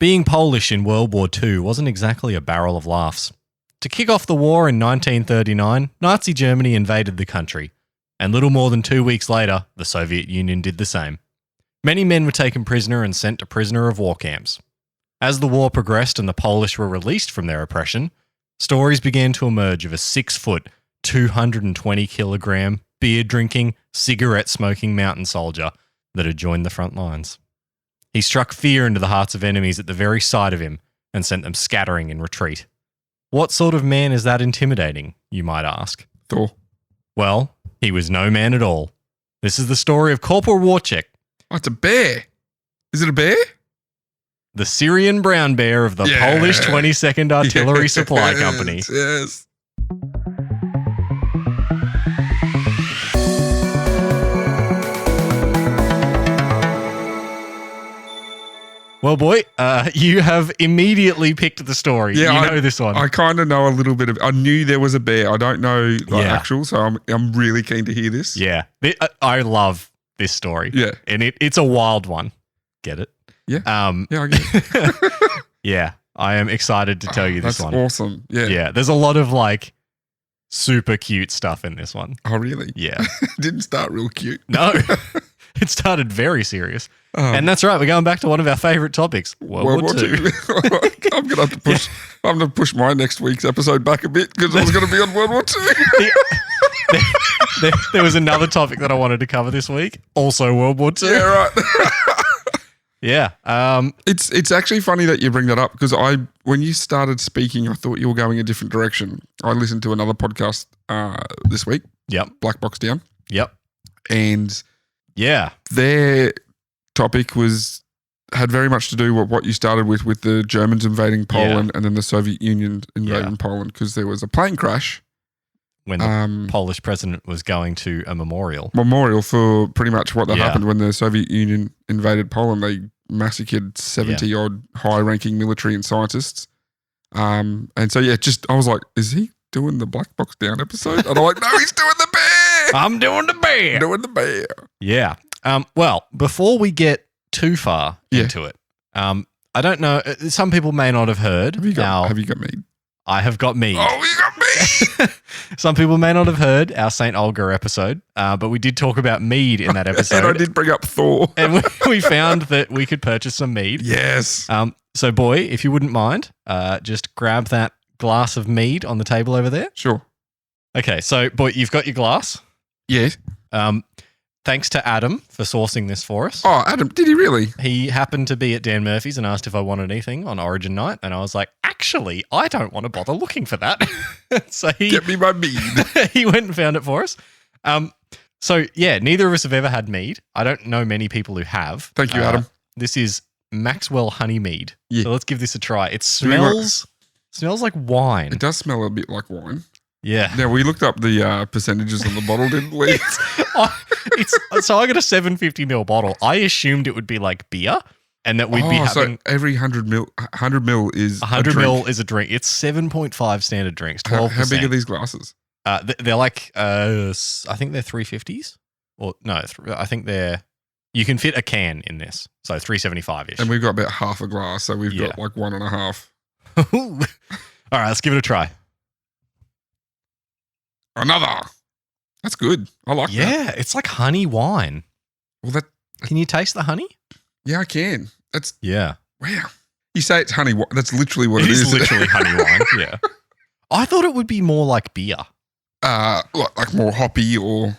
Being Polish in World War II wasn't exactly a barrel of laughs. To kick off the war in 1939, Nazi Germany invaded the country, and little more than 2 weeks later, the Soviet Union did the same. Many men were taken prisoner and sent to prisoner of war camps. As the war progressed and the Polish were released from their oppression, stories began to emerge of a 6-foot, 220-kilogram, beer-drinking, cigarette-smoking mountain soldier that had joined the front lines. He struck fear into the hearts of enemies at the very sight of him and sent them scattering in retreat. What sort of man is that intimidating, you might ask? Thor. Well, he was no man at all. This is the story of Corporal Wojtek. Oh, it's a bear. Is it a bear? The Syrian brown bear of the Polish 22nd Artillery Supply Company. Yes. Well, boy, you have immediately picked the story. Yeah, you know this one. I kind of know a little bit of. I knew there was a bear. I don't know actual, so I'm really keen to hear this. Yeah, I love this story. Yeah, and it's a wild one. Get it? Yeah. I get it. Yeah, I am excited to tell you this one. That's awesome. Yeah. Yeah, there's a lot of like super cute stuff in this one. Oh, really? Yeah. Didn't start real cute. No, it started very serious. And that's right. We're going back to one of our favorite topics, World War II. I'm going to have to push. I'm going to push my next week's episode back a bit because I was going to be on World War II. There was another topic that I wanted to cover this week, also World War II. Yeah, right. Yeah. It's actually funny that you bring that up because when you started speaking, I thought you were going a different direction. I listened to another podcast this week. Yep. Black Box Down. Yep. And yeah, their topic had very much to do with what you started with the Germans invading Poland and then the Soviet Union invading Poland because there was a plane crash. When the Polish president was going to a memorial for pretty much what happened when the Soviet Union invaded Poland. They massacred 70-odd high-ranking military and scientists. And so, I was like, is he doing the Black Box Down episode? And I'm like, no, he's doing the bear. I'm doing the bear. Doing the bear. Yeah. Well, before we get too far into it, I don't know. Some people may not have heard. Have you got mead? I have got mead. Oh, you got mead. Some people may not have heard our St. Olga episode, but we did talk about mead in that episode. And I did bring up Thor. And we found that we could purchase some mead. Yes. So, boy, if you wouldn't mind, just grab that glass of mead on the table over there. Sure. Okay, so, boy, you've got your glass. Yes. Thanks to Adam for sourcing this for us. Oh, Adam, did he really? He happened to be at Dan Murphy's and asked if I wanted anything on Origin night, and I was like, actually, I don't want to bother looking for that. So get me my mead. He went and found it for us. So, yeah, neither of us have ever had mead. I don't know many people who have. Thank you, Adam. This is Maxwell Honey Mead. Yeah. So let's give this a try. It smells like wine. It does smell a bit like wine. Yeah. Now, we looked up the percentages on the bottle, didn't we? So I got a 750ml bottle. I assumed it would be like beer and that we'd be having... So every 100 mil is 100 ml is a drink. It's 7.5 standard drinks, 12%. How big are these glasses? They're like, I think they're 350s. Or no, I think you can fit a can in this. So 375-ish. And we've got about half a glass, so we've got like 1.5. All right, let's give it a try. Another. That's good. I like that. Yeah, it's like honey wine. Well, can you taste the honey? Yeah, I can. That's wow. You say it's honey wine. That's literally what it is. It is literally honey wine. Yeah. I thought it would be more like beer. Like more hoppy or.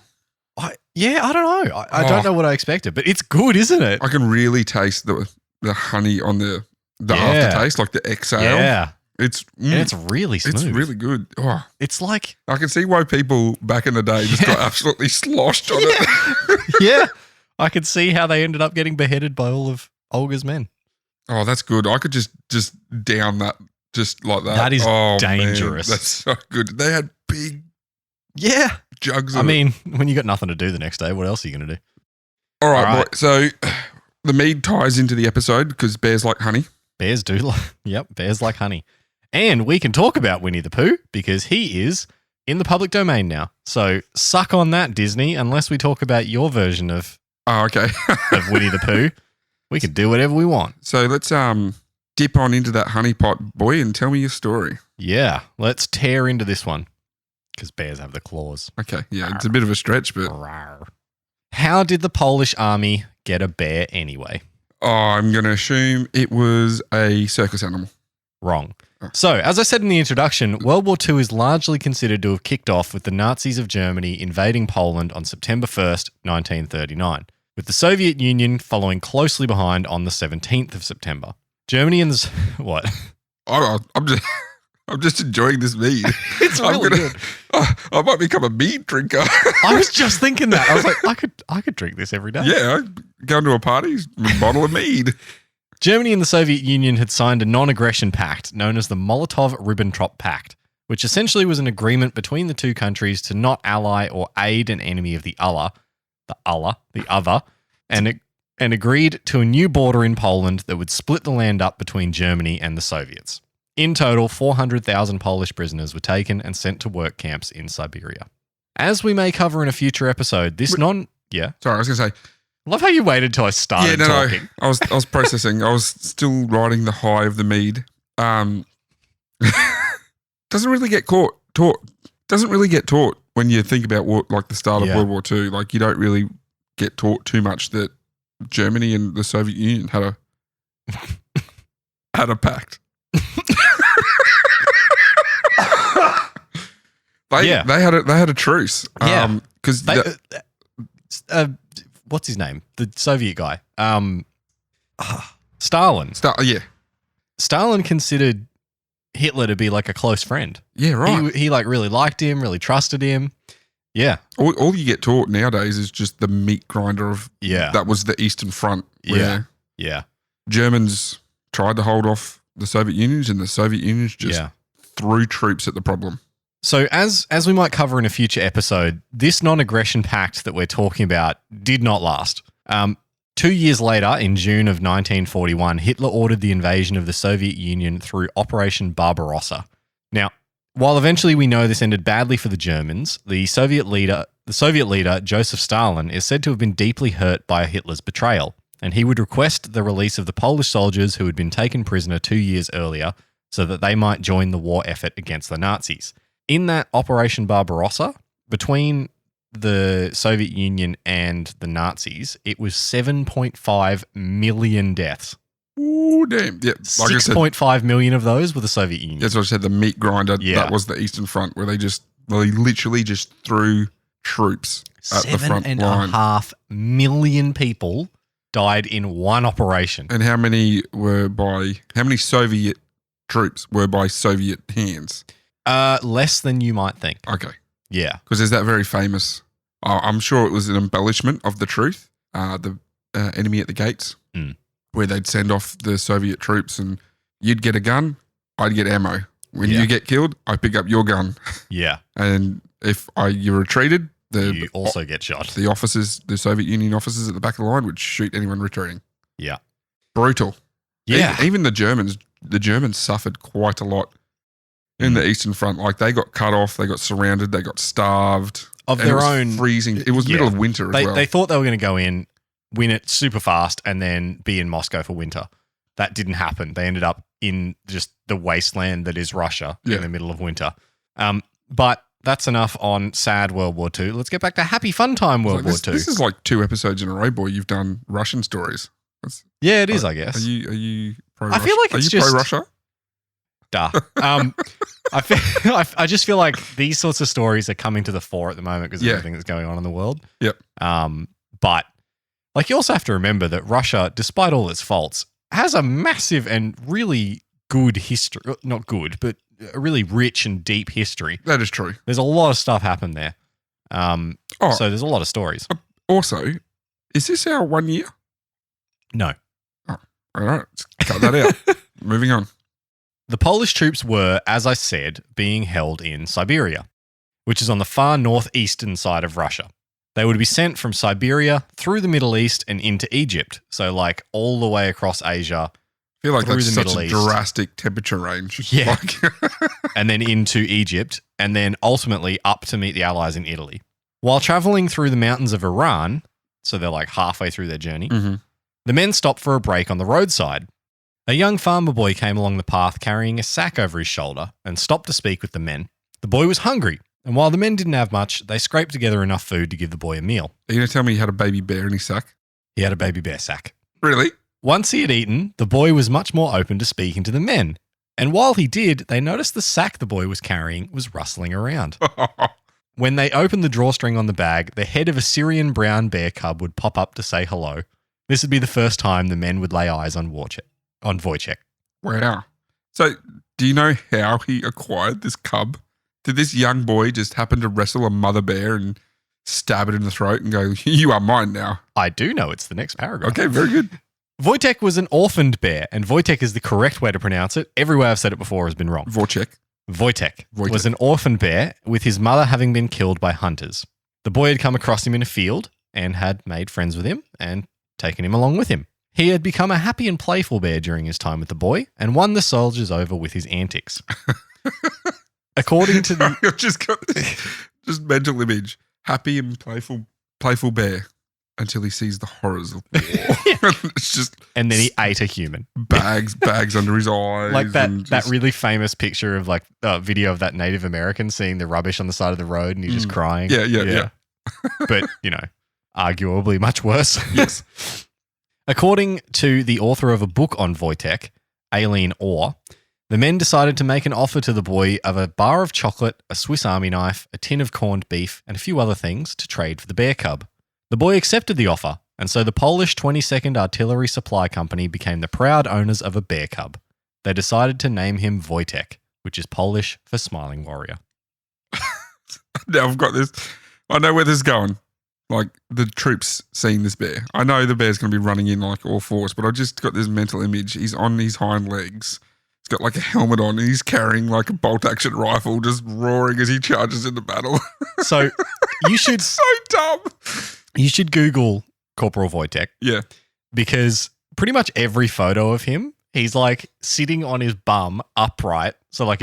I don't know. I don't know what I expected, but it's good, isn't it? I can really taste the honey on the aftertaste, like the exhale. Yeah. And it's really smooth. It's really good. Oh, it's like... I can see why people back in the day just got absolutely sloshed on it. Yeah. I could see how they ended up getting beheaded by all of Olga's men. Oh, that's good. I could just down that just like that. That is dangerous. Man, that's so good. They had big jugs of I mean, when you got nothing to do the next day, what else are you going to do? All right. Boy, so the mead ties into the episode because bears like honey. Bears do. Bears like honey. And we can talk about Winnie the Pooh because he is in the public domain now. So suck on that, Disney, unless we talk about your version of okay. of Winnie the Pooh. We can do whatever we want. So let's dip on into that honeypot, boy, and tell me your story. Yeah, let's tear into this one because bears have the claws. Okay, yeah, it's a bit of a stretch, but... How did the Polish army get a bear anyway? Oh, I'm going to assume it was a circus animal. Wrong. So, as I said in the introduction, World War II is largely considered to have kicked off with the Nazis of Germany invading Poland on September 1st, 1939, with the Soviet Union following closely behind on the 17th of September. Germany and the... What? I'm just enjoying this mead. It's really good. I might become a mead drinker. I was just thinking that. I was like, I could drink this every day. Yeah, go into a party, a bottle of mead. Germany and the Soviet Union had signed a non-aggression pact known as the Molotov-Ribbentrop Pact, which essentially was an agreement between the two countries to not ally or aid an enemy of the other, and agreed to a new border in Poland that would split the land up between Germany and the Soviets. In total, 400,000 Polish prisoners were taken and sent to work camps in Siberia. As we may cover in a future episode, this Yeah? Sorry, I was going to say... Love how you waited till I started talking. No. I was processing. I was still riding the high of the mead. Doesn't really get taught when you think about like the start of World War II. Like you don't really get taught too much that Germany and the Soviet Union had a pact. They had a truce. Because what's his name? The Soviet guy. Stalin. Stalin considered Hitler to be like a close friend. Yeah, right. He like really liked him, really trusted him. Yeah. All you get taught nowadays is just the meat grinder of that was the Eastern Front. Where Germans tried to hold off the Soviet Union and the Soviet Union just threw troops at the problem. So as we might cover in a future episode, this non-aggression pact that we're talking about did not last. 2 years later, in June of 1941, Hitler ordered the invasion of the Soviet Union through Operation Barbarossa. Now, while eventually we know this ended badly for the Germans, the Soviet leader Joseph Stalin is said to have been deeply hurt by Hitler's betrayal, and he would request the release of the Polish soldiers who had been taken prisoner 2 years earlier so that they might join the war effort against the Nazis. In that Operation Barbarossa, between the Soviet Union and the Nazis, it was 7.5 million deaths. Ooh, damn. Yeah, like 6.5 million of those were the Soviet Union. That's what I said, the meat grinder. Yeah. That was the Eastern Front where they literally just threw troops at the front line. 7.5 million people died in one operation. And how many Soviet troops were by Soviet hands? Less than you might think. Okay. Yeah. Because there's that very famous, I'm sure it was an embellishment of the truth, the enemy at the gates, where they'd send off the Soviet troops and you'd get a gun, I'd get ammo. When you get killed, I pick up your gun. Yeah. And if you retreated, you also get shot. The Soviet Union officers at the back of the line would shoot anyone retreating. Yeah. Brutal. Yeah. Even the Germans suffered quite a lot in the Eastern Front. Like they got cut off, they got surrounded, they got starved. Of their own. Freezing. It was middle of winter as well. They thought they were going to go in, win it super fast, and then be in Moscow for winter. That didn't happen. They ended up in just the wasteland that is Russia in the middle of winter. But that's enough on sad World War II. Let's get back to happy fun time World War II. This is like 2 episodes in a row, boy. You've done Russian stories. It is, I guess. Are you pro-Russia? I feel like it's just pro-Russia? Duh. I just feel like these sorts of stories are coming to the fore at the moment because of everything that's going on in the world. Yep. But like you also have to remember that Russia, despite all its faults, has a massive and really good history. Not good, but a really rich and deep history. That is true. There's a lot of stuff happened there. So there's a lot of stories. Also, is this our 1 year? No. Oh, all right. Let's cut that out. Moving on. The Polish troops were, as I said, being held in Siberia, which is on the far northeastern side of Russia. They would be sent from Siberia through the Middle East and into Egypt. So like all the way across Asia. I feel like that's such a drastic temperature range. Yeah. And then into Egypt and then ultimately up to meet the Allies in Italy. While traveling through the mountains of Iran, so they're like halfway through their journey, the men stopped for a break on the roadside. A young farmer boy came along the path carrying a sack over his shoulder and stopped to speak with the men. The boy was hungry, and while the men didn't have much, they scraped together enough food to give the boy a meal. Are you going to tell me he had a baby bear in his sack? He had a baby bear sack. Really? Once he had eaten, the boy was much more open to speaking to the men. And while he did, they noticed the sack the boy was carrying was rustling around. When they opened the drawstring on the bag, the head of a Syrian brown bear cub would pop up to say hello. This would be the first time the men would lay eyes on Wojtek. Wow. So, do you know how he acquired this cub? Did this young boy just happen to wrestle a mother bear and stab it in the throat and go, "You are mine now"? I do know it's the next paragraph. Okay, very good. Wojtek was an orphaned bear, and Wojtek is the correct way to pronounce it. Every way I've said it before has been wrong. Wojtek was an orphaned bear, with his mother having been killed by hunters. The boy had come across him in a field and had made friends with him and taken him along with him. He had become a happy and playful bear during his time with the boy and won the soldiers over with his antics. According to the... I've just got this mental image. Happy and playful bear until he sees the horrors of war. It's just... And then he ate a human. Bags under his eyes. Like that really famous picture of like video of that Native American seeing the rubbish on the side of the road and he's just crying. Yeah. But, arguably much worse. Yes. According to the author of a book on Wojtek, Aileen Orr, the men decided to make an offer to the boy of a bar of chocolate, a Swiss Army knife, a tin of corned beef, and a few other things to trade for the bear cub. The boy accepted the offer, and so the Polish 22nd Artillery Supply Company became the proud owners of a bear cub. They decided to name him Wojtek, which is Polish for smiling warrior. Now I've got this. I know where this is going. Like the troops seeing this bear. I know the bear's going to be running in like all fours, but I just got this mental image. He's on his hind legs. He's got like a helmet on and he's carrying like a bolt action rifle, just roaring as he charges into battle. So you should... so dumb. You should Google Corporal Wojtek. Yeah. Because pretty much every photo of him, he's like sitting on his bum upright. So like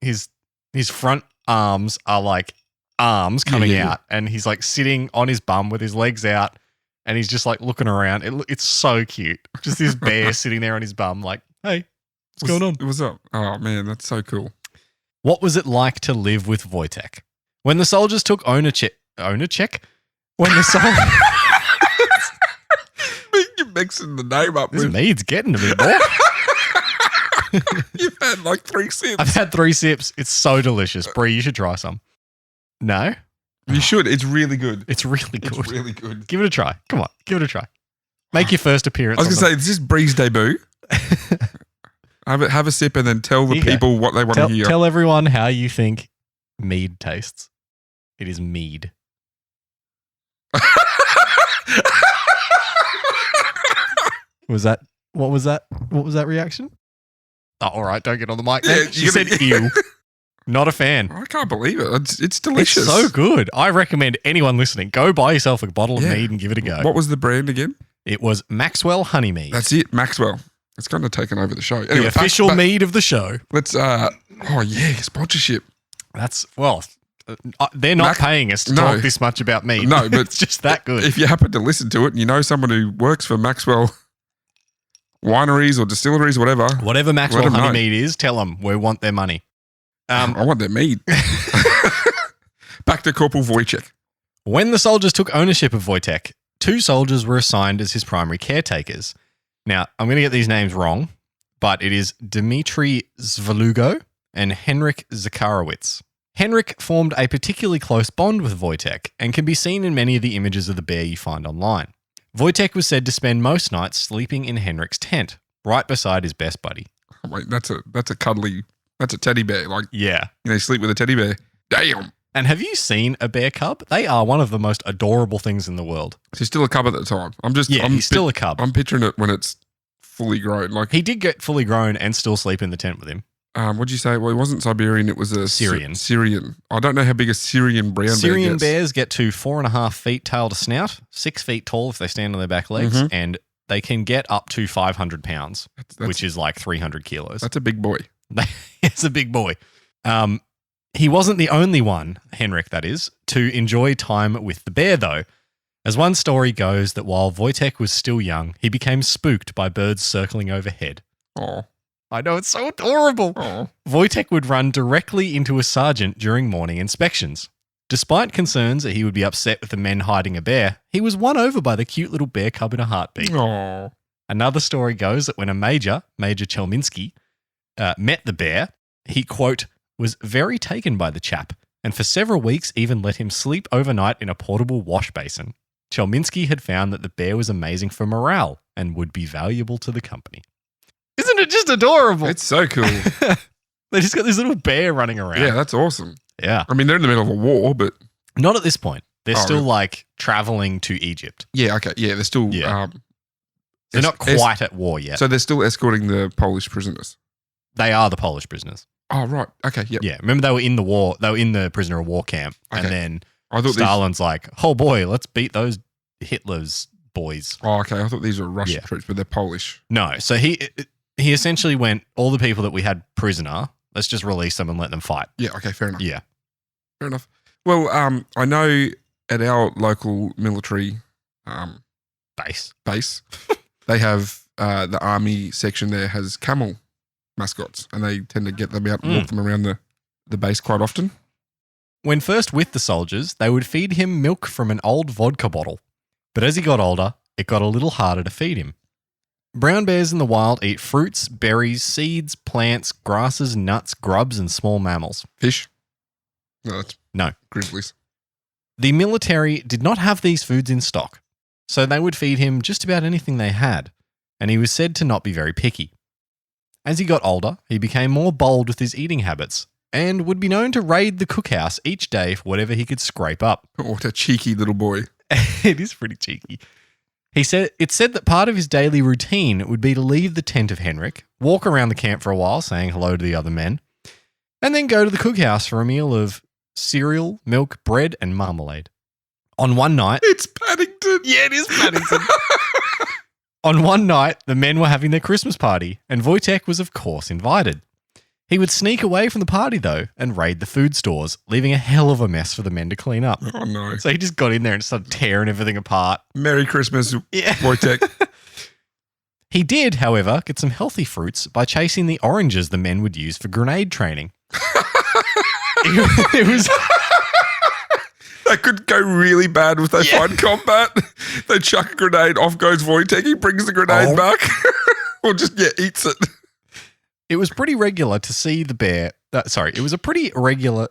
his front arms are like arms coming out and he's like sitting on his bum with his legs out and he's just like looking around. It's so cute. Just this bear sitting there on his bum like, hey, what's going on? What's up? Oh man, that's so cool. What was it like to live with Wojtek? When the soldiers took ownership? When the soldiers... You're mixing the name up. This mead's getting to me, boy. You've had like 3 sips. I've had 3 sips. It's so delicious. Bree, you should try some. No? You should. It's really good. It's really good. It's really good. Give it a try. Come on. Give it a try. Make your first appearance. I was going to say, this is Bree's debut. Have a sip and then tell the people what they want to hear. Tell everyone how you think mead tastes. It is mead. What was that reaction? Oh, all right, don't get on the mic. Yeah, she said ew. Not a fan. I can't believe it. It's delicious. It's so good. I recommend anyone listening, go buy yourself a bottle of mead and give it a go. What was the brand again? It was Maxwell Honey Mead. That's it, Maxwell. It's kind of taken over the show. Anyway, the official mead of the show. Let's, sponsorship. They're not paying us to talk this much about mead. No, but it's just that good. If you happen to listen to it and you know someone who works for Maxwell wineries or distilleries, whatever Maxwell Honey Mead is, tell them we want their money. I want their mead. Back to Corporal Wojtek. When the soldiers took ownership of Wojtek, 2 soldiers were assigned as his primary caretakers. Now, I'm going to get these names wrong, but it is Dmitry Zvalugo and Henrik Zakharowicz. Henrik formed a particularly close bond with Wojtek and can be seen in many of the images of the bear you find online. Wojtek was said to spend most nights sleeping in Henrik's tent, right beside his best buddy. Oh, wait, that's a teddy bear. Like, yeah. Sleep with a teddy bear. Damn. And have you seen a bear cub? They are one of the most adorable things in the world. He's still a cub at the time. He's still a cub. I'm picturing it when it's fully grown. Like he did get fully grown and still sleep in the tent with him. What'd you say? Well, it wasn't Siberian. It was a Syrian. Syrian. I don't know how big a Syrian brown bear gets. Syrian bears get to 4.5 feet tail to snout, 6 feet tall if they stand on their back legs, and they can get up to 500 pounds, which is like 300 kilos. That's a big boy. It's a big boy. He wasn't the only one, Henrik that is, to enjoy time with the bear though. As one story goes, that while Wojtek was still young, he became spooked by birds circling overhead. Oh. I know, it's so adorable. Oh. Wojtek would run directly into a sergeant during morning inspections. Despite concerns that he would be upset with the men hiding a bear, he was won over by the cute little bear cub in a heartbeat. Oh. Another story goes that when a Major Chelminsky, met the bear, he, quote, was very taken by the chap, and for several weeks even let him sleep overnight in a portable wash basin. Chelminsky had found that the bear was amazing for morale and would be valuable to the company. Isn't it just adorable? It's so cool. They just got this little bear running around. Yeah, that's awesome. Yeah. I mean, they're in the middle of a war, but... Not at this point. They're still really? like traveling to Egypt. Yeah, okay. Yeah, they're still... Yeah. They're not quite at war yet. So they're still escorting the Polish prisoners? They are the Polish prisoners. Oh, right. Okay, yep. Yeah. Remember they were in the war. They were in the prisoner of war camp. Okay. And then I thought Stalin's like, oh boy, let's beat those Hitler's boys. Oh, okay. I thought these were Russian troops, but they're Polish. No. So he essentially went, all the people that we had prisoner, let's just release them and let them fight. Yeah, okay, fair enough. Yeah. Fair enough. Well, I know at our local military Base. they have the army section there has camel mascots, and they tend to get them out and walk them around the base quite often. When first with the soldiers, they would feed him milk from an old vodka bottle. But as he got older, it got a little harder to feed him. Brown bears in the wild eat fruits, berries, seeds, plants, grasses, nuts, grubs, and small mammals. Fish? No, that's No. grizzlies. The military did not have these foods in stock, so they would feed him just about anything they had, and he was said to not be very picky. As he got older, he became more bold with his eating habits and would be known to raid the cookhouse each day for whatever he could scrape up. Oh, what a cheeky little boy. It is pretty cheeky. It said that part of his daily routine would be to leave the tent of Henrik, walk around the camp for a while saying hello to the other men, and then go to the cookhouse for a meal of cereal, milk, bread, and marmalade. On one night... It's Paddington. Yeah, it is Paddington. On one night, the men were having their Christmas party, and Wojtek was, of course, invited. He would sneak away from the party, though, and raid the food stores, leaving a hell of a mess for the men to clean up. Oh, no. So he just got in there and started tearing everything apart. Merry Christmas, Wojtek. He did, however, get some healthy fruits by chasing the oranges the men would use for grenade training. It was... That could go really bad if they find combat. They chuck a grenade, off goes Wojtek, he brings the grenade back. Or just, eats it. It was pretty regular to see the bear. It was a pretty regular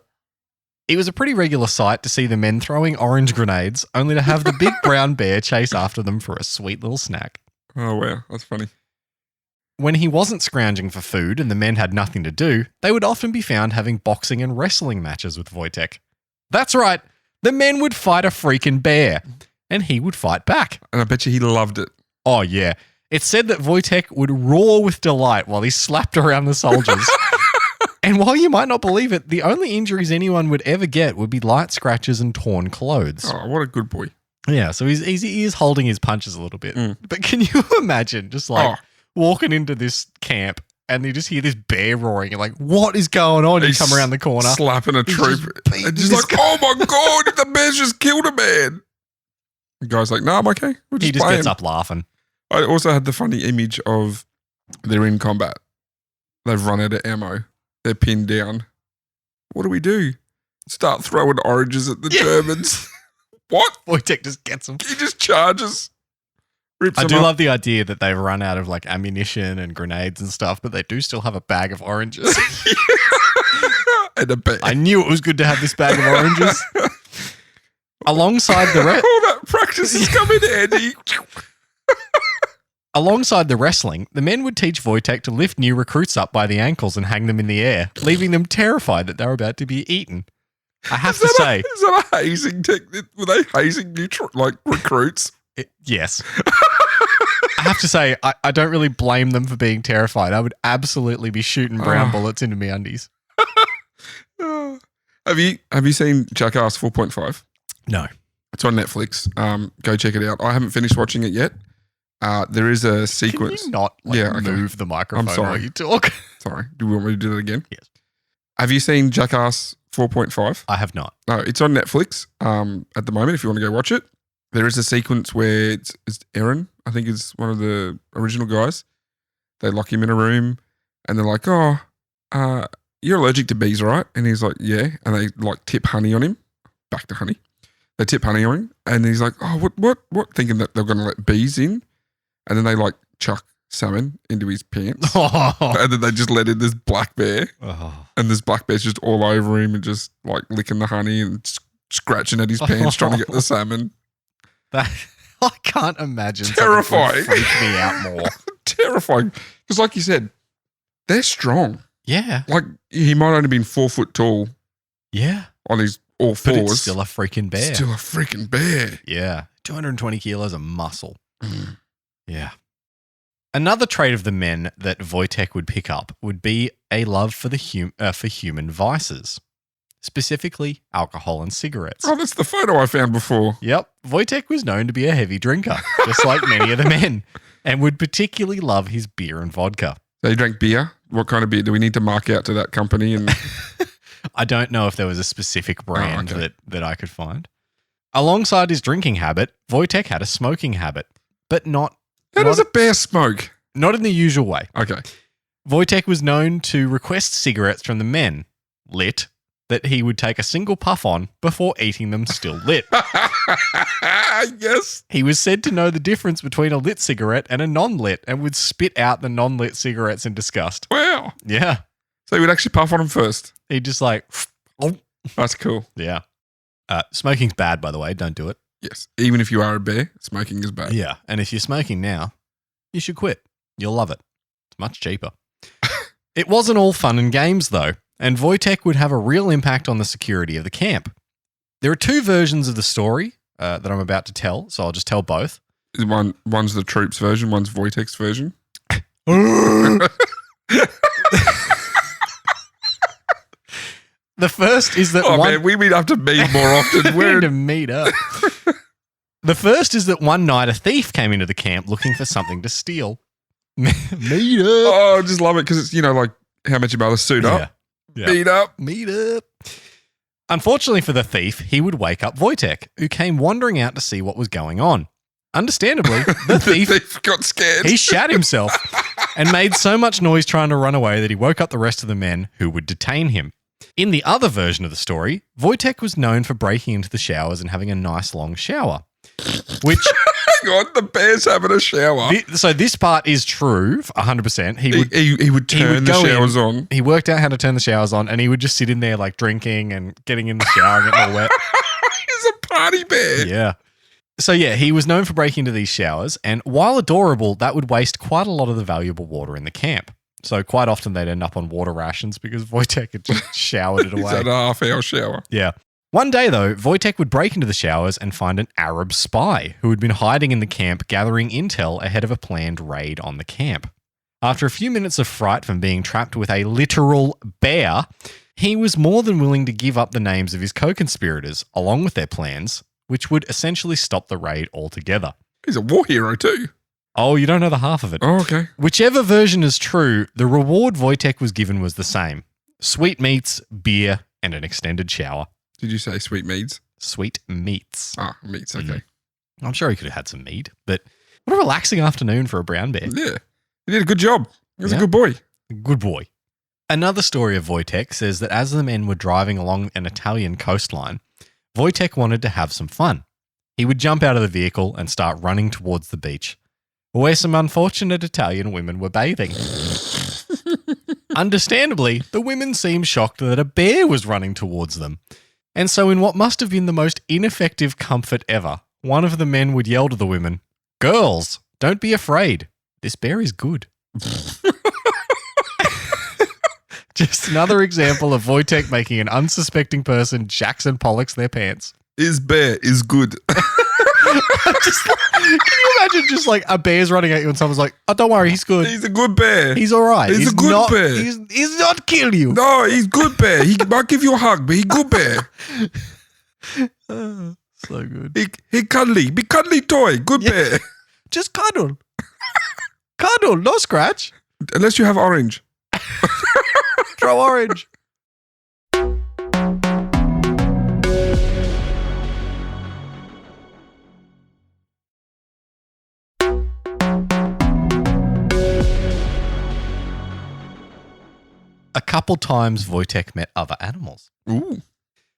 sight to see the men throwing orange grenades, only to have the big brown bear chase after them for a sweet little snack. Oh, wow. That's funny. When he wasn't scrounging for food and the men had nothing to do, they would often be found having boxing and wrestling matches with Wojtek. That's right. The men would fight a freaking bear, and he would fight back. And I bet you he loved it. Oh, yeah. It's said that Wojtek would roar with delight while he slapped around the soldiers. And while you might not believe it, the only injuries anyone would ever get would be light scratches and torn clothes. Oh, what a good boy. Yeah, so he is holding his punches a little bit. But can you imagine just walking into this camp and you just hear this bear roaring and like, what is going on? You come around the corner. Slapping a troop. And just like, oh my God, the bear's just killed a man. The guy's like, no, I'm okay. He just gets up laughing. I also had the funny image of they're in combat. They've run out of ammo. They're pinned down. What do we do? Start throwing oranges at the Germans. What? Wojtek just gets them. He just charges. Rips I them do up. love the idea that they've run out of like ammunition and grenades and stuff, but they do still have a bag of oranges. And a bear. I knew it was good to have this bag of oranges. Alongside the All that practice is coming handy. Alongside the wrestling, the men would teach Wojtek to lift new recruits up by the ankles and hang them in the air, leaving them terrified that they were about to be eaten. I have to say... Is that a hazing technique? Were they hazing new recruits? Yes. I have to say, I don't really blame them for being terrified. I would absolutely be shooting brown bullets into me undies. Have you seen Jackass 4.5? No. It's on Netflix. Go check it out. I haven't finished watching it yet. There is a sequence. Can you not move the microphone while you talk? Sorry. Do you want me to do that again? Yes. Have you seen Jackass 4.5? I have not. No, it's on Netflix at the moment if you want to go watch it. There is a sequence where it's Aaron, I think is one of the original guys. They lock him in a room and they're like, oh, you're allergic to bees, right? And he's like, yeah. And they like tip honey on him. Back to honey. They tip honey on him. And he's like, oh, what? Thinking that they're going to let bees in. And then they like chuck salmon into his pants. And then they just let in this black bear. And this black bear's just all over him and just like licking the honey and scratching at his pants trying to get the salmon. That I can't imagine. Terrifying. Freak me out more. Terrifying. Because like you said, they're strong. Yeah. Like he might only been 4 foot tall. Yeah. On his all fours. But it's still a freaking bear. Still a freaking bear. Yeah. 220 kilos of muscle. Yeah. Another trait of the men that Wojtek would pick up would be a love for for human vices, specifically alcohol and cigarettes. Oh, that's the photo I found before. Yep. Wojtek was known to be a heavy drinker, just like many of the men, and would particularly love his beer and vodka. So he drank beer? What kind of beer? Do we need to mark out to that company? And I don't know if there was a specific brand that I could find. Alongside his drinking habit, Wojtek had a smoking habit, but not... How does a bear smoke? Not in the usual way. Okay. Wojtek was known to request cigarettes from the men, lit, that he would take a single puff on before eating them still lit. Yes. He was said to know the difference between a lit cigarette and a non-lit and would spit out the non-lit cigarettes in disgust. Wow. Yeah. So he would actually puff on them first? He'd just like... Oh. That's cool. Yeah. Smoking's bad, by the way. Don't do it. Yes. Even if you are a bear, smoking is bad. Yeah. And if you're smoking now, you should quit. You'll love it. It's much cheaper. It wasn't all fun and games, though, and Wojtek would have a real impact on the security of the camp. There are 2 versions of the story that I'm about to tell, so I'll just tell both. One's the troops version, one's Wojtek's version. The first is that man, we meet up to meet more often. We need to meet up. The first is that one night a thief came into the camp looking for something to steal. Meet up. Oh, I just love it because it's, like how much you better suit up. Yeah. Meet up. Unfortunately for the thief, he would wake up Wojtek, who came wandering out to see what was going on. Understandably, the thief got scared. He shat himself and made so much noise trying to run away that he woke up the rest of the men who would detain him. In the other version of the story, Wojtek was known for breaking into the showers and having a nice long shower. Which hang on, the bear's having a shower. So this part is true, 100%. He would turn the showers on. He worked out how to turn the showers on, and he would just sit in there like drinking and getting in the shower and getting all wet. He's a party bear. Yeah. So yeah, he was known for breaking into these showers, and while adorable, that would waste quite a lot of the valuable water in the camp. So quite often they'd end up on water rations because Wojtek had just showered it away. He's had a half-hour shower. Yeah. One day, though, Wojtek would break into the showers and find an Arab spy who had been hiding in the camp gathering intel ahead of a planned raid on the camp. After a few minutes of fright from being trapped with a literal bear, he was more than willing to give up the names of his co-conspirators along with their plans, which would essentially stop the raid altogether. He's a war hero too. Oh, you don't know the half of it. Oh, okay. Whichever version is true, the reward Wojtek was given was the same. Sweetmeats, beer, and an extended shower. Did you say sweet meats? Sweet meats. Ah, meats, okay. I'm sure he could have had some meat, but what a relaxing afternoon for a brown bear. Yeah. He did a good job. He was a good boy. Good boy. Another story of Wojtek says that as the men were driving along an Italian coastline, Wojtek wanted to have some fun. He would jump out of the vehicle and start running towards the beach, where some unfortunate Italian women were bathing. Understandably, the women seemed shocked that a bear was running towards them. And so in what must have been the most ineffective comfort ever, one of the men would yell to the women, "Girls, don't be afraid. This bear is good." Just another example of Wojtek making an unsuspecting person Jackson Pollocks their pants. His bear is good. Can you imagine just like a bear's running at you and someone's like, "Oh, don't worry, he's good. He's a good bear. He's all right. He's a good bear. He's not kill you." No, he's good bear. He might give you a hug, but he's good bear. So good. He cuddly. Be cuddly toy. Good bear. Just cuddle. Cuddle, no scratch. Unless you have orange. Throw orange. a couple times Wojtek met other animals. Ooh.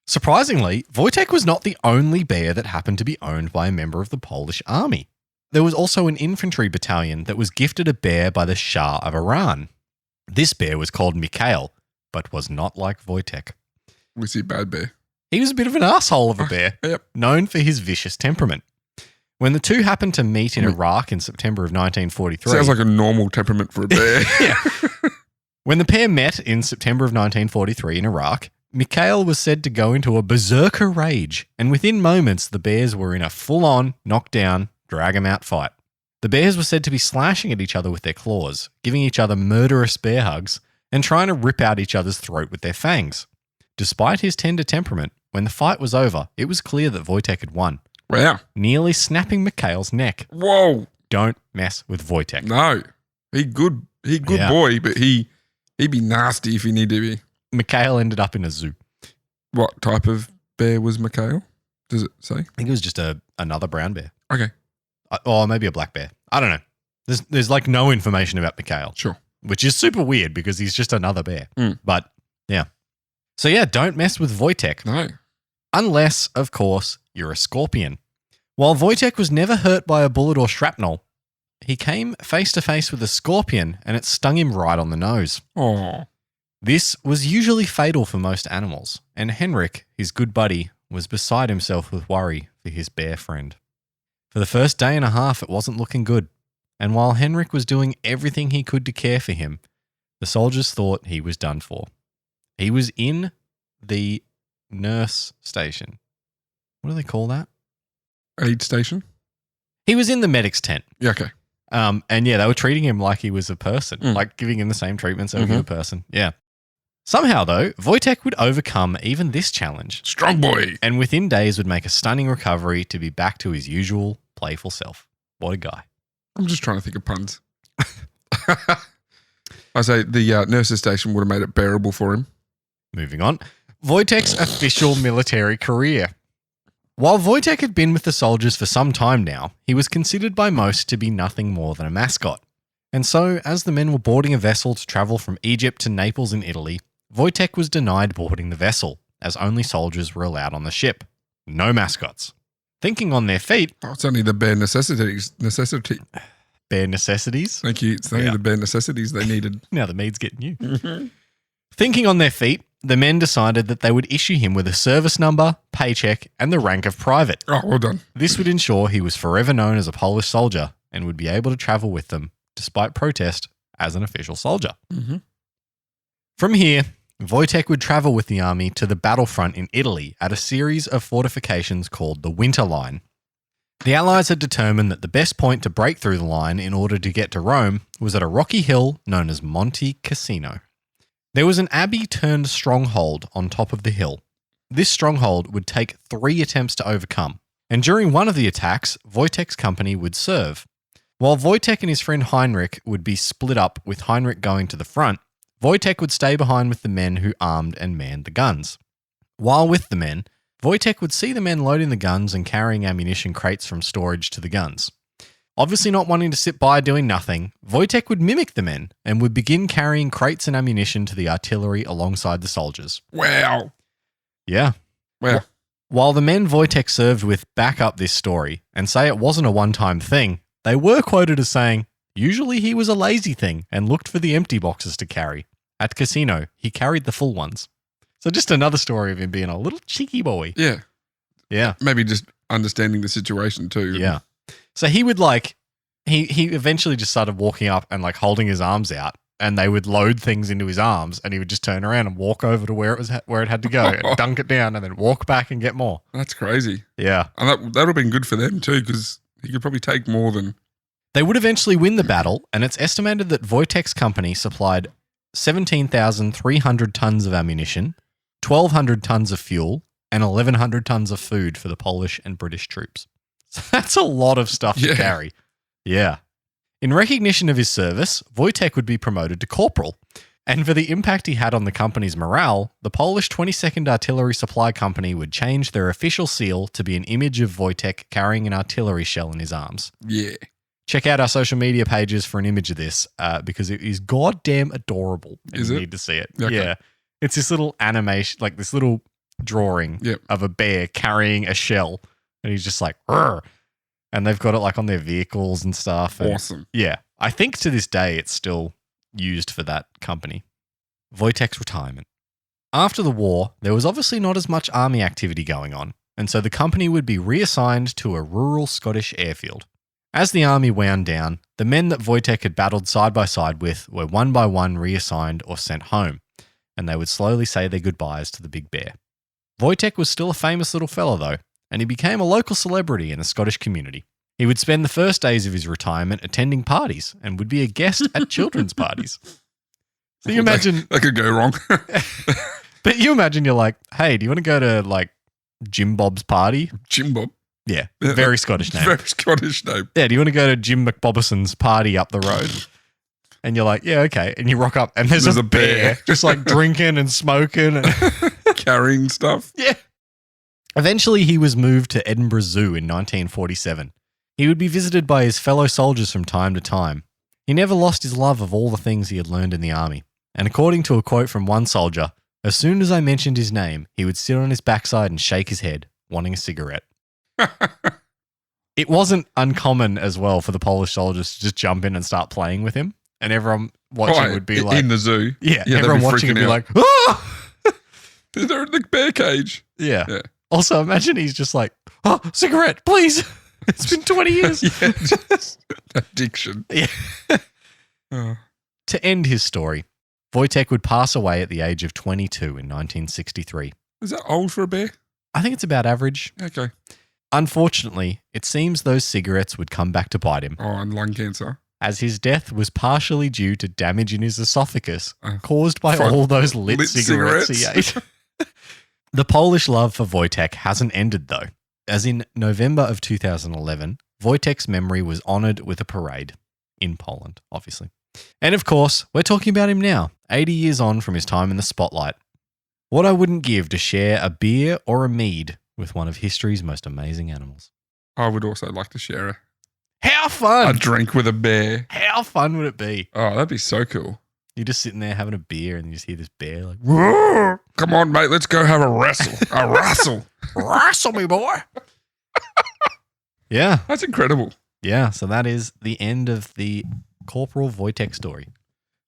Surprisingly, Wojtek was not the only bear that happened to be owned by a member of the Polish army. There was also an infantry battalion that was gifted a bear by the Shah of Iran. This bear was called Mikhail, but was not like Wojtek. Was he a bad bear? He was a bit of an asshole of a bear, Yep. known for his vicious temperament. When the two happened to meet in Iraq in September of 1943... Sounds like a normal temperament for a bear. Yeah. When the pair met in September of 1943 in Iraq, Mikhail was said to go into a berserker rage, and within moments the bears were in a full-on, knock-down, drag-'em-out fight. The bears were said to be slashing at each other with their claws, giving each other murderous bear hugs, and trying to rip out each other's throat with their fangs. Despite his tender temperament, when the fight was over, it was clear that Wojtek had won, Wow. nearly snapping Mikhail's neck. Whoa. Don't mess with Wojtek. No. He good boy, but he'd be nasty if he needed to be. Mikhail ended up in a zoo. What type of bear was Mikhail? Does it say? I think it was just another brown bear. Okay. Or maybe a black bear. I don't know. There's like no information about Mikhail. Sure. Which is super weird because he's just another bear. Mm. But yeah. So yeah, don't mess with Wojtek. No. Unless, of course, you're a scorpion. While Wojtek was never hurt by a bullet or shrapnel, he came face to face with a scorpion and it stung him right on the nose. Oh. This was usually fatal for most animals, and Henrik, his good buddy, was beside himself with worry for his bear friend. For the first day and a half, it wasn't looking good, and while Henrik was doing everything he could to care for him, the soldiers thought he was done for. He was in the nurse station. What do they call that? Aid station? He was in the medic's tent. Yeah, okay. And yeah, they were treating him like he was a person, like giving him the same treatments as a person. Yeah. Somehow, though, Wojtek would overcome even this challenge. Strong boy. And within days would make a stunning recovery to be back to his usual playful self. What a guy. I'm just trying to think of puns. I say the nurse's station would have made it bearable for him. Moving on. Wojtek's official military career. While Wojtek had been with the soldiers for some time now, he was considered by most to be nothing more than a mascot. And so, as the men were boarding a vessel to travel from Egypt to Naples in Italy, Wojtek was denied boarding the vessel, as only soldiers were allowed on the ship. No mascots. Thinking on their feet... Oh, it's only the bare necessity. Bare necessities? Thank you. It's only the bare necessities they needed. Now the maid's getting you. Thinking on their feet, the men decided that they would issue him with a service number, paycheck, and the rank of private. Oh, well done. This would ensure he was forever known as a Polish soldier and would be able to travel with them, despite protest, as an official soldier. Mm-hmm. From here, Wojtek would travel with the army to the battlefront in Italy at a series of fortifications called the Winter Line. The Allies had determined that the best point to break through the line in order to get to Rome was at a rocky hill known as Monte Cassino. There was an abbey-turned-stronghold on top of the hill. This stronghold would take 3 attempts to overcome, and during one of the attacks, Wojtek's company would serve. While Wojtek and his friend Heinrich would be split up with Heinrich going to the front, Wojtek would stay behind with the men who armed and manned the guns. While with the men, Wojtek would see the men loading the guns and carrying ammunition crates from storage to the guns. Obviously not wanting to sit by doing nothing, Wojtek would mimic the men and would begin carrying crates and ammunition to the artillery alongside the soldiers. Wow. Yeah. Wow. While the men Wojtek served with back up this story and say it wasn't a one-time thing, they were quoted as saying, usually he was a lazy thing and looked for the empty boxes to carry. At Casino, he carried the full ones. So just another story of him being a little cheeky boy. Yeah. Yeah. Maybe just understanding the situation too. Yeah. So he would he eventually just started walking up and holding his arms out, and they would load things into his arms, and he would just turn around and walk over to where it had to go and dunk it down and then walk back and get more. That's crazy. Yeah. And that would have been good for them too, because he could probably take more than... They would eventually win the battle, and it's estimated that Wojtek's company supplied 17,300 tons of ammunition, 1,200 tons of fuel, and 1,100 tons of food for the Polish and British troops. So that's a lot of stuff to carry. Yeah. In recognition of his service, Wojtek would be promoted to corporal. And for the impact he had on the company's morale, the Polish 22nd Artillery Supply Company would change their official seal to be an image of Wojtek carrying an artillery shell in his arms. Yeah. Check out our social media pages for an image of this because it is goddamn adorable. Is you it? need to see it. Okay. Yeah. It's this little animation, like this little drawing of a bear carrying a shell. And he's just like, "Rrr." And they've got it like on their vehicles and stuff. And Awesome. yeah. I think to this day it's still used for that company. Wojtek's retirement. After the war, there was obviously not as much army activity going on, and so the company would be reassigned to a rural Scottish airfield. As the army wound down, the men that Wojtek had battled side by side with were one by one reassigned or sent home, and they would slowly say their goodbyes to the big bear. Wojtek was still a famous little fella though, and he became a local celebrity in the Scottish community. He would spend the first days of his retirement attending parties and would be a guest at children's parties. So you imagine... That could go wrong. But you imagine you're like, hey, do you want to go to like Jim Bob's party? Jim Bob. Yeah, very Scottish name. Very Scottish name. Yeah, do you want to go to Jim McBobison's party up the road? And you're like, yeah, okay. And you rock up and there's a bear just like drinking and smoking. And carrying stuff. Yeah. Eventually he was moved to Edinburgh Zoo in 1947. He would be visited by his fellow soldiers from time to time. He never lost his love of all the things he had learned in the army. And according to a quote from one soldier, as soon as I mentioned his name, he would sit on his backside and shake his head, wanting a cigarette. It wasn't uncommon as well for the Polish soldiers to just jump in and start playing with him. And everyone watching would be like... In the zoo. Yeah, everyone watching would be like, ah! They're in the bear cage. Yeah. Also, imagine he's just like, oh, cigarette, please. It's been 20 years. Yeah, just addiction. Yeah. Oh. To end his story, Wojtek would pass away at the age of 22 in 1963. Is that old for a bear? I think it's about average. Okay. Unfortunately, it seems those cigarettes would come back to bite him, Oh, and lung cancer. as his death was partially due to damage in his esophagus caused by all those lit cigarettes he ate. The Polish love for Wojtek hasn't ended though, as in November of 2011, Wojtek's memory was honoured with a parade in Poland, obviously. And of course, we're talking about him now, 80 years on from his time in the spotlight. What I wouldn't give to share a beer or a mead with one of history's most amazing animals. I would also like to share How fun! a drink with a bear. How fun would it be? Oh, that'd be so cool. You're just sitting there having a beer and you just hear this bear like, roar, Come on, mate, let's go have a wrestle. A wrestle. wrestle me, boy. Yeah. That's incredible. Yeah. So that is the end of the Corporal Wojtek story.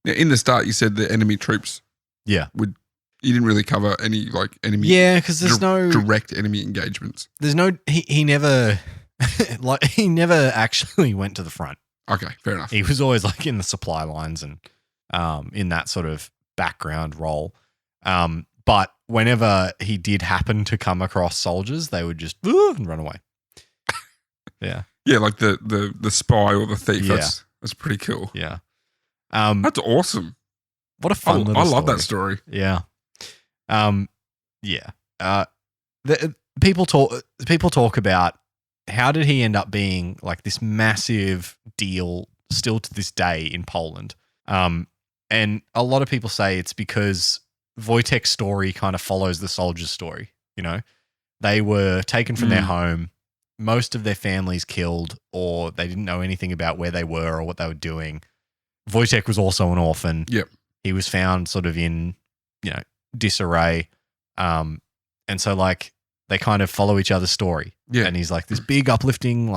Now, in the start, you said the enemy troops Yeah. you didn't really cover any like enemy. Yeah, because there's no direct enemy engagements. There's no. He never like he never actually went to the front. Okay, fair enough. He was always like in the supply lines and in that sort of background role. But whenever he did happen to come across soldiers, they would just and run away. Yeah. Yeah, like the spy or the thief. Yeah. That's pretty cool. Yeah. That's awesome. What a fun little I love story. that story. Yeah. Yeah. People talk about how did he end up being like this massive deal still to this day in Poland. And a lot of people say it's because Wojtek's story kind of follows the soldiers' story. You know, they were taken from their home, most of their families killed, or they didn't know anything about where they were or what they were doing. Wojtek was also an orphan. Yep. He was found sort of in, disarray. And so like they kind of follow each other's story. Yeah. And he's like this big uplifting,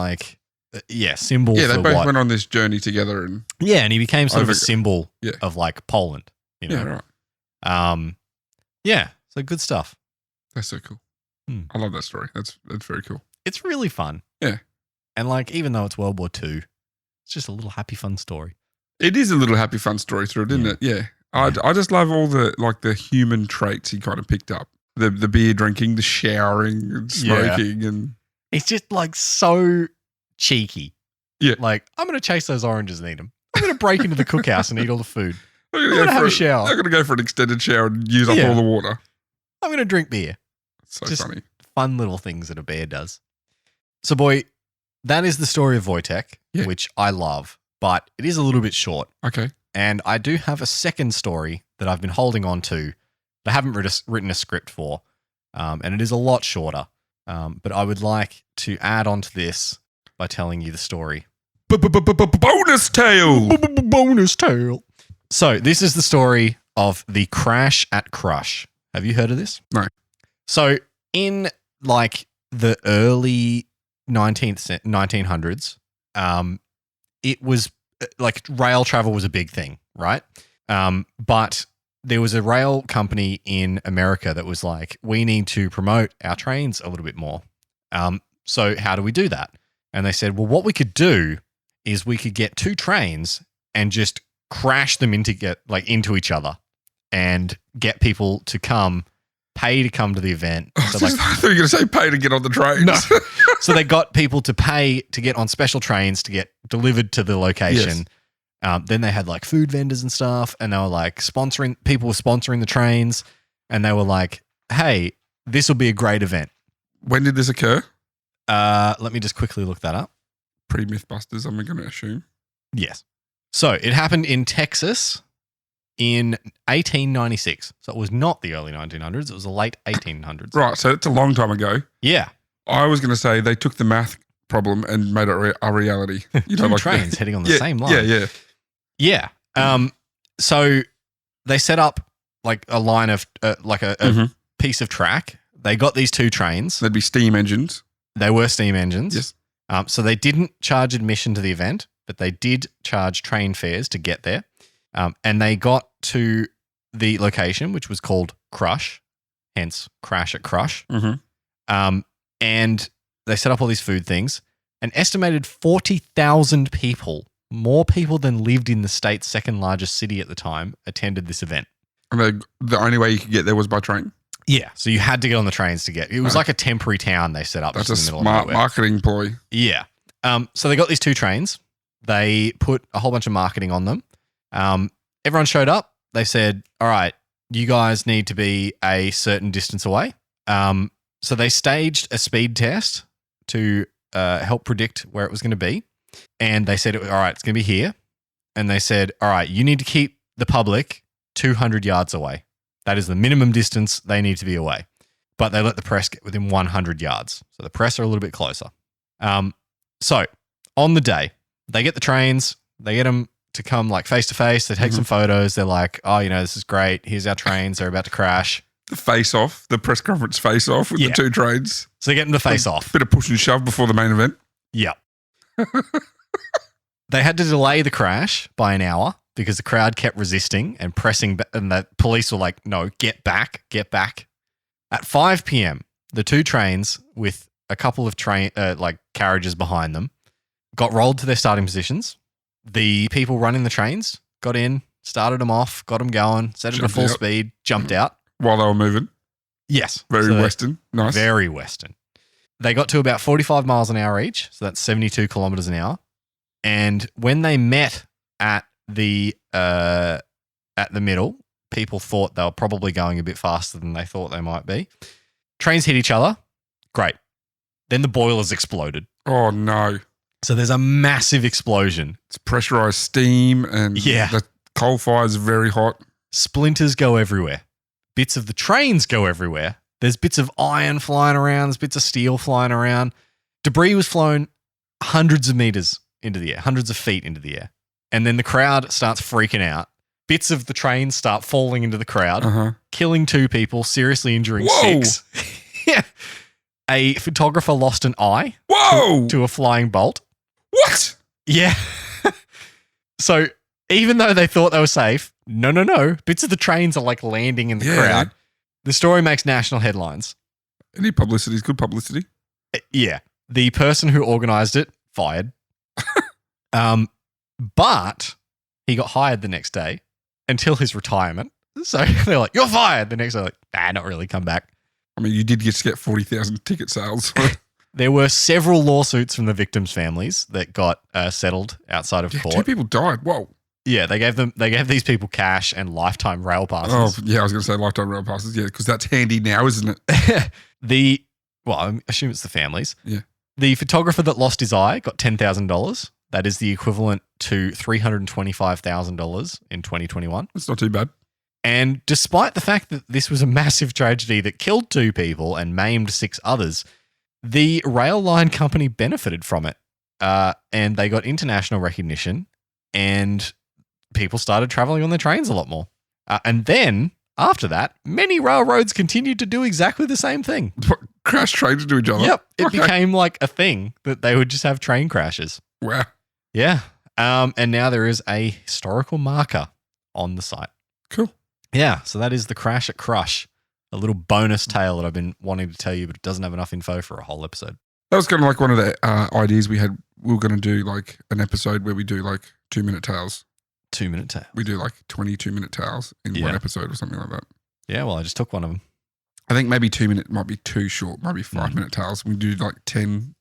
symbol. Yeah, they for both went on this journey together and and he became sort of a symbol of like Poland. Yeah, right. So good stuff. That's so cool. I love that story. That's very cool. It's really fun. Yeah. And like even though it's World War II, it's just a little happy fun story. It is a little happy fun story through it, isn't it? Yeah. I just love all the human traits he kind of picked up. The beer drinking, the showering and smoking and he's just like so cheeky. Yeah. Like, I'm going to chase those oranges and eat them. I'm going to break into the cookhouse and eat all the food. I'm going to have a shower. I'm going to go for an extended shower and use up all the water. I'm going to drink beer. So just funny. Fun little things that a bear does. So, boy, that is the story of Wojtek, which I love, but it is a little bit short. Okay. And I do have a second story that I've been holding on to that I haven't written a script for, and it is a lot shorter. But I would like to add on to this by telling you the story. Bonus tale. Bonus tale. So this is the story of the crash at Crush. Have you heard of this? No. So in like the early 1900s, it was like rail travel was a big thing, right? But there was a rail company in America that was like, we need to promote our trains a little bit more. So how do we do that? And they said, well, what we could do is we could get two trains and just crash them into each other and get people to pay to come to the event. So I thought you were going to say pay to get on the trains. No. So they got people to pay to get on special trains to get delivered to the location. Yes. Then they had like food vendors and stuff, and they were like people were sponsoring the trains, and they were like, hey, this will be a great event. When did this occur? Let me just quickly look that up. Pre-Mythbusters, I'm going to assume. Yes. So it happened in Texas in 1896. So it was not the early 1900s. It was the late 1800s. Right. So it's a long time ago. Yeah. I was going to say they took the math problem and made it a reality. You know, like trains heading on the same line. Yeah. So they set up like a line of a piece of track. They got these two trains. They'd be steam engines. They were steam engines. Yes. So they didn't charge admission to the event, but they did charge train fares to get there. And they got to the location, which was called Crush, hence Crash at Crush. Mm-hmm. And they set up all these food things. An estimated 40,000 people, more people than lived in the state's second largest city at the time, attended this event. And the only way you could get there was by train? Yeah. So you had to get on the trains to get. It was like a temporary town they set up. That's a smart marketing ploy. Yeah. So they got these two trains. They put a whole bunch of marketing on them. Everyone showed up. They said, all right, you guys need to be a certain distance away. So they staged a speed test to help predict where it was going to be. And they said, all right, it's going to be here. And they said, all right, you need to keep the public 200 yards away. That is the minimum distance they need to be away. But they let the press get within 100 yards. So the press are a little bit closer. So on the day, they get the trains. They get them to come like face to face. They take some photos. They're like, oh, this is great. Here's our trains. They're about to crash. The face-off, the press conference face-off with the two trains. So they're getting the face-off. Bit of push and shove before the main event. Yeah. They had to delay the crash by an hour because the crowd kept resisting and pressing, and the police were like, no, get back. At 5 p.m., the two trains with a couple of carriages behind them got rolled to their starting positions. The people running the trains got in, started them off, got them going, set it to full speed, jumped out. While they were moving? Yes. Very Western. Nice. Very Western. They got to about 45 miles an hour each, so that's 72 kilometers an hour. And when they met at the middle, people thought they were probably going a bit faster than they thought they might be. Trains hit each other. Great. Then the boilers exploded. Oh, no. So there's a massive explosion. It's pressurized steam and the coal fire is very hot. Splinters go everywhere. Bits of the trains go everywhere. There's bits of iron flying around. There's bits of steel flying around. Debris was flown hundreds of meters into the air, hundreds of feet into the air. And then the crowd starts freaking out. Bits of the train start falling into the crowd, killing 2 people, seriously injuring 6. Yeah. A photographer lost an eye to a flying bolt. What? Yeah. So even though they thought they were safe, no. Bits of the trains are like landing in the crowd. The story makes national headlines. Any publicity is good publicity. Yeah. The person who organized it fired. But he got hired the next day until his retirement. So they're like, you're fired. The next day, like, not really, come back. I mean, you did get to get 40,000 ticket sales. There were several lawsuits from the victims' families that got settled outside of court. 2 people died. Whoa. Yeah, they gave these people cash and lifetime rail passes. Oh, yeah, I was going to say lifetime rail passes. Yeah, because that's handy now, isn't it? I assume it's the families. Yeah. The photographer that lost his eye got $10,000. That is the equivalent to $325,000 in 2021. That's not too bad. And despite the fact that this was a massive tragedy that killed 2 people and maimed 6 others, the rail line company benefited from it. and they got international recognition, and people started traveling on their trains a lot more. And then after that, many railroads continued to do exactly the same thing. Crash trains into each other? Yep. It became like a thing that they would just have train crashes. Wow. Yeah. And now there is a historical marker on the site. Cool. Yeah. So that is the Crash at Crush, a little bonus tale that I've been wanting to tell you, but it doesn't have enough info for a whole episode. That was kind of like one of the ideas we had. We were going to do like an episode where we do like 2-minute tales. 2-minute tale. We do like 22-minute tales in one episode or something like that. Yeah, well, I just took one of them. I think maybe 2-minute might be too short, maybe 5-minute tales. We do like 10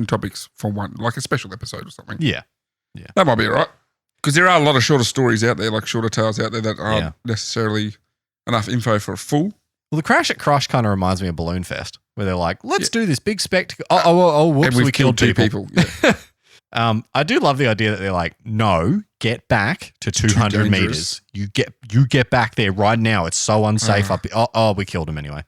topics for one, like a special episode or something. Yeah. That might be all right. Because there are a lot of shorter stories out there, like shorter tales out there that aren't necessarily enough info for a full. Well, the Crash at Crush kind of reminds me of Balloon Fest, where they're like, let's do this big spectacle. Oh, whoops, and we killed 2 people. Yeah. I do love the idea that they're like, no, get back to 200 meters. You get back there right now. It's so unsafe up here. Oh, we killed him anyway.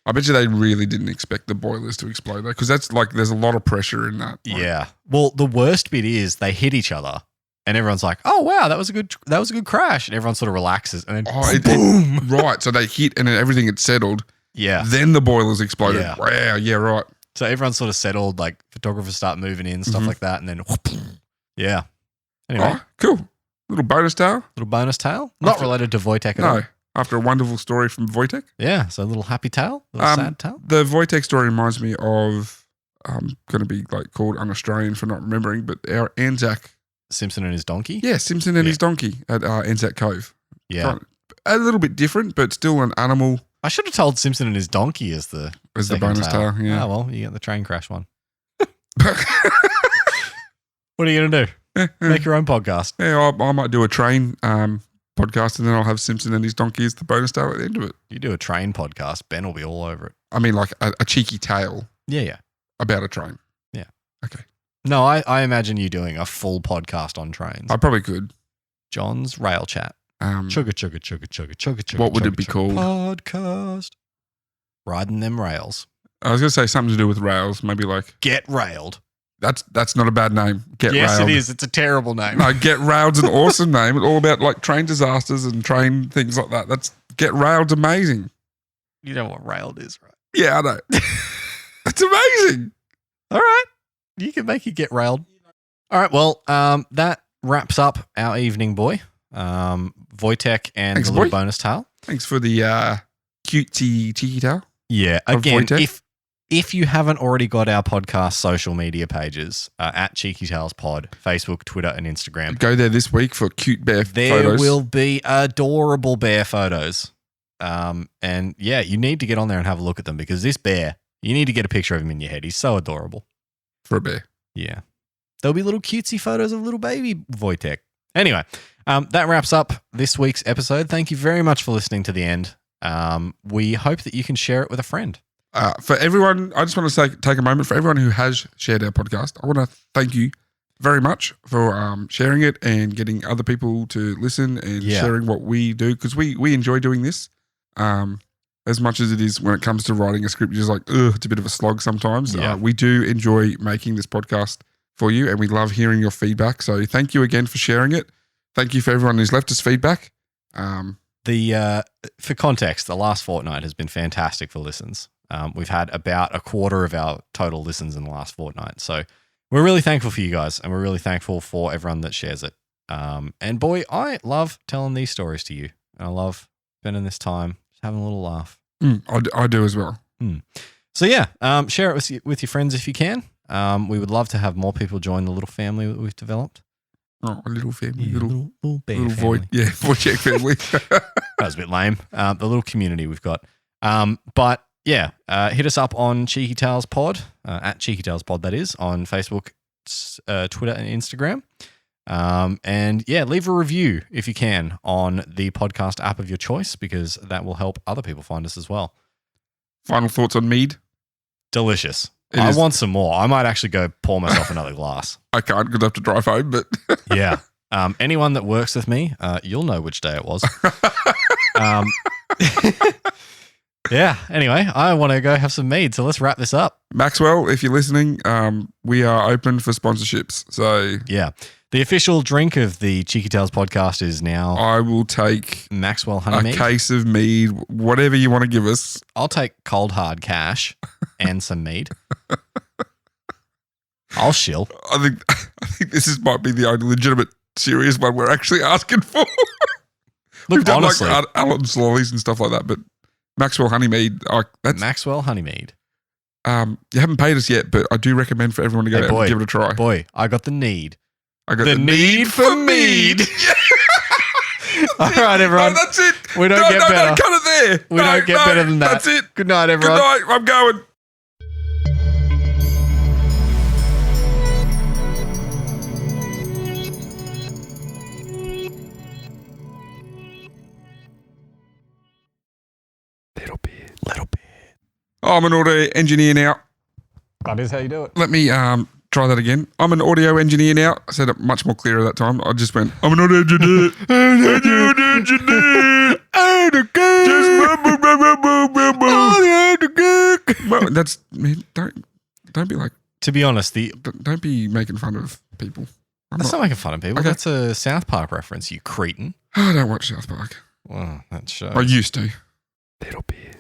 I bet you they really didn't expect the boilers to explode though, because that's like there's a lot of pressure in that. Like, yeah. Well, the worst bit is they hit each other, and everyone's like, "Oh wow, that was a good crash," and everyone sort of relaxes, and then boom. Right. So they hit, and then everything had settled. Yeah. Then the boilers exploded. Yeah. Wow. Yeah. Right. So everyone's sort of settled. Like photographers start moving in, stuff like that, and then yeah. Anyway, cool. Little bonus tale. Little bonus tale. Not related to Wojtek at all. No. After a wonderful story from Wojtek. Yeah, so a little happy tale, a little sad tale. The Wojtek story reminds me of, going to be like called un-Australian for not remembering, but our Anzac. Simpson and his donkey? Yeah, Simpson and his donkey at Anzac Cove. Yeah. A little bit different, but still an animal. I should have told Simpson and his donkey as the bonus tale. Yeah. Oh, well, you get the train crash one. What are you going to do? Make your own podcast. Yeah, I might do a train podcast, and then I'll have Simpson and his donkey as the bonus tale at the end of it. You do a train podcast, Ben will be all over it. I mean, like a cheeky tale. Yeah. About a train. Yeah. Okay. No, I imagine you doing a full podcast on trains. I probably could. John's Rail Chat. Chugga. What would it be called? Podcast. Riding them rails. I was going to say something to do with rails, maybe like Get Railed. That's not a bad name. Get Yes, Railed. it is. It's a terrible name. No, Get Railed's an awesome name. It's all about like train disasters and train things like that. That's Get Railed's amazing. You know what railed is, right? Yeah, I know. It's amazing. All right. You can make it Get Railed. All right. Well, that wraps up our evening, boy. Wojtek and Thanks, the little boy. bonus tale. Thanks for the cutesy cheeky tale. Yeah. Of Again, Wojtek. if you haven't already got our podcast social media pages at Cheeky Tales Pod, Facebook, Twitter, and Instagram. Go there this week for cute bear There photos. will be adorable bear photos. And yeah, you need to get on there and have a look at them because this bear, you need to get a picture of him in your head. He's so adorable. For a bear. Yeah. There'll be little cutesy photos of little baby Wojtek. Anyway, that wraps up this week's episode. Thank you very much for listening to the end. We hope that you can share it with a friend. For everyone, I just want to take a moment for everyone who has shared our podcast. I want to thank you very much for sharing it and getting other people to listen and sharing what we do because we enjoy doing this. As much as it is when it comes to writing a script, you're just like, ugh, it's a bit of a slog sometimes. Yeah. We do enjoy making this podcast for you and we love hearing your feedback. So thank you again for sharing it. Thank you for everyone who's left us feedback. For context, the last fortnight has been fantastic for listens. We've had about a quarter of our total listens in the last fortnight. So we're really thankful for you guys and we're really thankful for everyone that shares it. And boy, I love telling these stories to you. And I love spending this time just having a little laugh. I do as well. So yeah, share it with your friends if you can. We would love to have more people join the little family that we've developed. Oh, a little family. Yeah, little bear family. Wojtek family. That was a bit lame. The little community we've got. But yeah, hit us up on Cheeky Tales Pod, at Cheeky Tales Pod, that is, on Facebook, Twitter, and Instagram. And yeah, leave a review if you can on the podcast app of your choice because that will help other people find us as well. Final thoughts on mead? Delicious. I want some more. I might actually go pour myself another glass. I can't because I have to drive home, but yeah. Anyone that works with me, you'll know which day it was. Yeah. Anyway, I want to go have some mead, so let's wrap this up. Maxwell, if you're listening, we are open for sponsorships. So yeah, the official drink of the Cheeky Tales podcast is now. I will take Maxwell honey mead. A case of mead, whatever you want to give us. I'll take cold hard cash and some mead. I'll shill. I think this might be the only legitimate serious one we're actually asking for. Look, We've done honestly, like Allen's lollies and stuff like that, but Maxwell Honeymead, that's Maxwell Honeymead. You haven't paid us yet, but I do recommend for everyone to go out and give it a try. Boy, I got the need. I got the need for mead. All right, everyone. No, that's it. We don't get better. No, cut it there. We don't get better than that. That's it. Good night, everyone. Good night. I'm going. Little bit. Oh, I'm an audio engineer now. That is how you do it. Let me try that again. I'm an audio engineer now. I said it much more clearer that time. I just went, I'm an audio engineer. Audio engineer. Well, that's, man, don't be like. To be honest, don't be making fun of people. That's not making fun of people. Okay. That's a South Park reference, you cretin. I don't watch South Park. Well, that shows. I used to. Little bit.